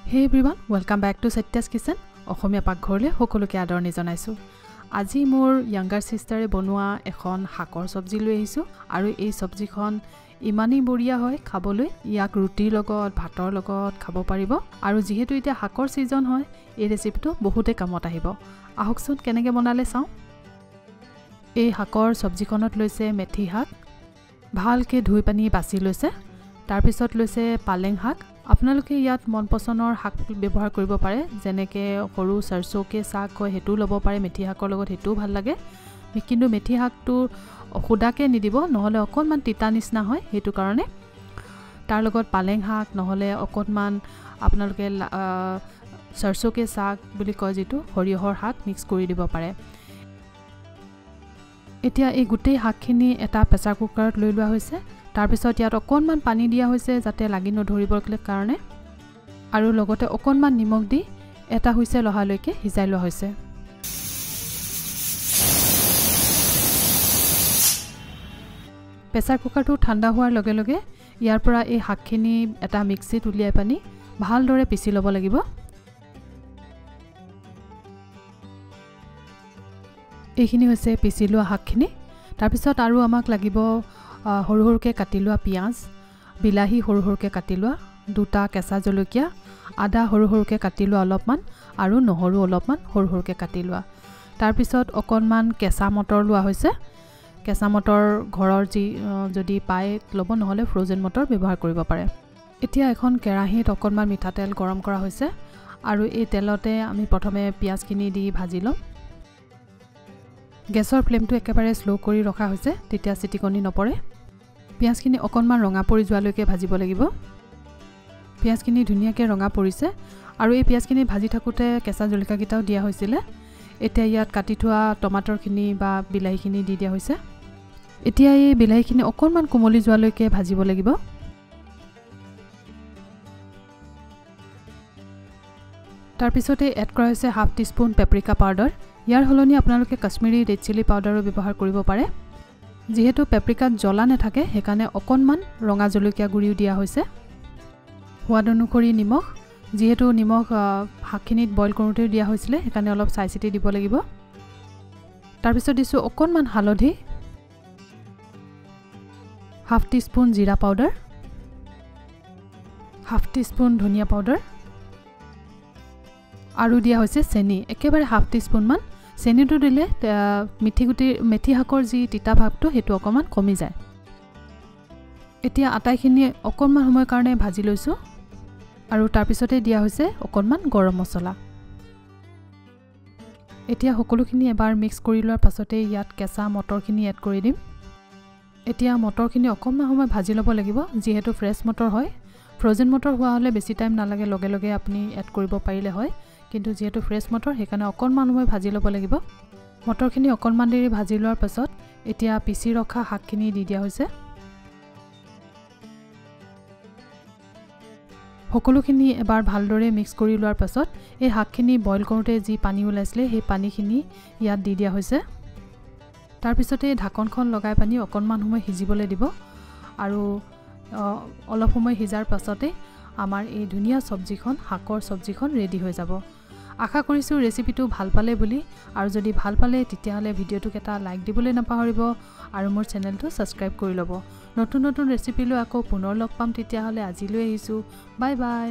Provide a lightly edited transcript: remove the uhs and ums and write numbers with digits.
Hey everyone, welcome back to Satya'sKitchen. অসমীয়া পাকঘৰলে সকলোকে আদৰণি জনাইছো। আজি মোৰ younger sister এ বনোৱা এখন শাকৰ সবজি লৈ আহিছো আৰু এই সবজিখন ইমানেই বঢ়িয়া হয় খাবলৈ। ইয়াক ৰুটিৰ লগত ভাতৰ লগত খাব পাৰিব আৰু যেহেতু এটা শাকৰ সিজন হয় এই ৰেচিপিটো বহুতে কামত আহিব। আহকচোন কেনেকৈ বনালে চাওঁ। এই শাকৰ সবজিখনত লৈছে মেথি শাক, ভালকে ধুই পানী বাছি লৈছে। তাৰ পিছত লৈছে পালেং শাক। আপোনালোকে ইয়াত মন পছন্দৰ শাক ব্যৱহাৰ কৰিব পাৰে, যেনেকে সৰু সৰসোকে শাক হয় হেতু লব পাৰে। মেথি শাকৰ লগত হেতু ভাল লাগে, কিন্তু মেথি শাকটো খুদাকে নিদিব, নহলে অকনমান তিতা নিচিনা হয়, হেতু কাৰণে তাৰ লগত পালেং শাক নহলে অকনমান আপোনালোকে সৰসোকে শাক বুলি কয় যেটো হৰিহৰ শাক মিক্স কৰি দিব পাৰে। এতিয়া এই গুটেই শাকখিনি এটা প্ৰেছাৰ কুকাৰত লৈ লোৱা হৈছে। তাৰ পিছত ইয়াত অকনমান পানী দিয়া হৈছে যাতে লাগি নধৰিবৰ কাৰণে, আৰু লগতে অকনমান নিমখ দি এটা হৈছে লহালৈকে সিজাই লোৱা হৈছে। প্ৰেছাৰ কুকাৰটো ঠাণ্ডা হোৱাৰ লগে লগে ইয়াৰ পৰা এই শাকখিনি এটা মিক্সিত উলিয়াই পানি ভালদৰে পিছি ল'ব লাগিব। এইখিনি হৈছে পিছি লোৱা শাকখিনি। তাৰ পিছত আৰু আমাক লাগিব সৰু সৰুকে কাটি লোৱা পিয়াজ, বিলাহী সৰু সৰুকে কাটি লোৱা, দুটা কেঁচা জলকীয়া, আদা সৰু সৰুকে কাটি লোৱা অলপমান, আৰু নহৰু অলপমান সৰু সৰুকে কাটি লোৱা। তাৰ পিছত অকনমান কেঁচা মটৰ লোৱা হৈছে। কেঁচা মটৰ ঘৰৰ যদি পায় ল'ব, নহলে ফ্ৰোজেন মটৰ ব্যৱহাৰ কৰিব পাৰে। এতিয়া এখন কেৰাহীত অকনমান মিঠাতেল গৰম কৰা হৈছে আৰু এই তেলতে আমি প্ৰথমে পিয়াজখিনি দি ভাজি লম। গেছৰ ফ্লেমটো একেবাৰে স্লো কৰি ৰখা হৈছে, তেতিয়া চিটিকনি নপৰে। পিয়াজখিনি অকনমান ৰঙা পৰি যোৱালৈকে ভাজিব লাগিব। পিয়াজখিনি ধুনীয়াকৈ ৰঙা পৰিছে আৰু এই পিয়াজখিনি ভাজি থাকোঁতে কেঁচা জলকীয়াকেইটাও দিয়া হৈছিলে। এতিয়া ইয়াত কাটি থোৱা টমাটৰখিনি বা বিলাহীখিনি দি দিয়া হৈছে। এতিয়া এই বিলাহীখিনি অকনমান কোমলি যোৱালৈকে ভাজিব লাগিব। তাৰ পিছতে এড কৰা হৈছে হাফ টিস্পুন পেপ্ৰিকা পাউডাৰ। ইয়াৰ হলনি আপোনালোকে কাশ্মীৰী ৰেড চিলি পাউডাৰো ব্যৱহাৰ কৰিব পাৰে। যেহেতু পেপ্ৰিকাত জ্বলা নাথাকে সেইকাৰণে অকনমান ৰঙা জলকীয়া গুড়িও দিয়া হৈছে। সোৱাদ অনুসৰি নিমখ, যেহেতু নিমখ শাকখিনিত বইল কৰোঁতে দিয়া হৈছিলে সেইকাৰণে অলপ চাই চিতি দিব লাগিব। তাৰ পিছত দিছো অকনমান হালধি, হাফ টিস্পুন জিৰা পাউডাৰ, হাফ টিস্পুন ধনিয়া পাউডাৰ, আৰু দিয়া হৈছে চেনি, একেবাৰে হাফ টিস্পুন মান। চেনিটো দিলে মেথি শাকৰ যি তিতা ভাৱটো সেইটো অকমান কমি যায়। এতিয়া আটাইখিনি অকনমান সময়ৰ কাৰণে ভাজি লৈছো আৰু তাৰ পিছতে দিয়া হৈছে অকনমান গৰম মছলা। এতিয়া সকলোখিনি এবাৰ মিক্স কৰি লোৱাৰ পাছতে ইয়াত কেঁচা মটৰখিনি এড কৰি দিম। এতিয়া মটৰখিনি অকনমান সময় ভাজি ল'ব লাগিব, যিহেতু ফ্ৰেছ মটৰ হয়। ফ্ৰোজেন মটৰ হোৱা হলে বেছি টাইম নালাগে, লগে লগে আপুনি এড কৰিব পাৰিলে হয়, কিন্তু যেহেতু ফ্ৰেছ মটৰ সেইকাৰণে অকনমান সময় ভাজি ল'ব লাগিব। মটৰখিনি অকনমান দেৰি ভাজি লোৱাৰ পাছত এতিয়া পিছি ৰখা শাকখিনি দি দিয়া হৈছে। সকলোখিনি এবাৰ ভালদৰে মিক্স কৰি লোৱাৰ পাছত এই শাকখিনি বইল কৰোঁতে যি পানী ওলাইছিলে সেই পানীখিনি ইয়াত দি দিয়া হৈছে। তাৰ পিছতে ঢাকনখন লগাই পানি অকনমান সময় সিজিবলৈ দিব আৰু অলপ সময় সিজাৰ পাছতে আমাৰ এই ধুনীয়া সবজিখন, শাকৰ সবজিখন ৰেডি হৈ যাব। আশা কৰিছো ৰেচিপিটো ভাল পালে বুলি, আৰু যদি ভাল পালে তেতিয়াহলে ভিডিঅ'টোক এটা লাইক দিবলৈ নাপাহৰিব আৰু মোৰ চেনেলটো সাবস্ক্ৰাইব কৰি ল'ব। নতুন নতুন ৰেচিপি লৈ আকৌ পুনৰ লগ পাম, তেতিয়াহলে আজিলৈ আহিছো। Bye bye.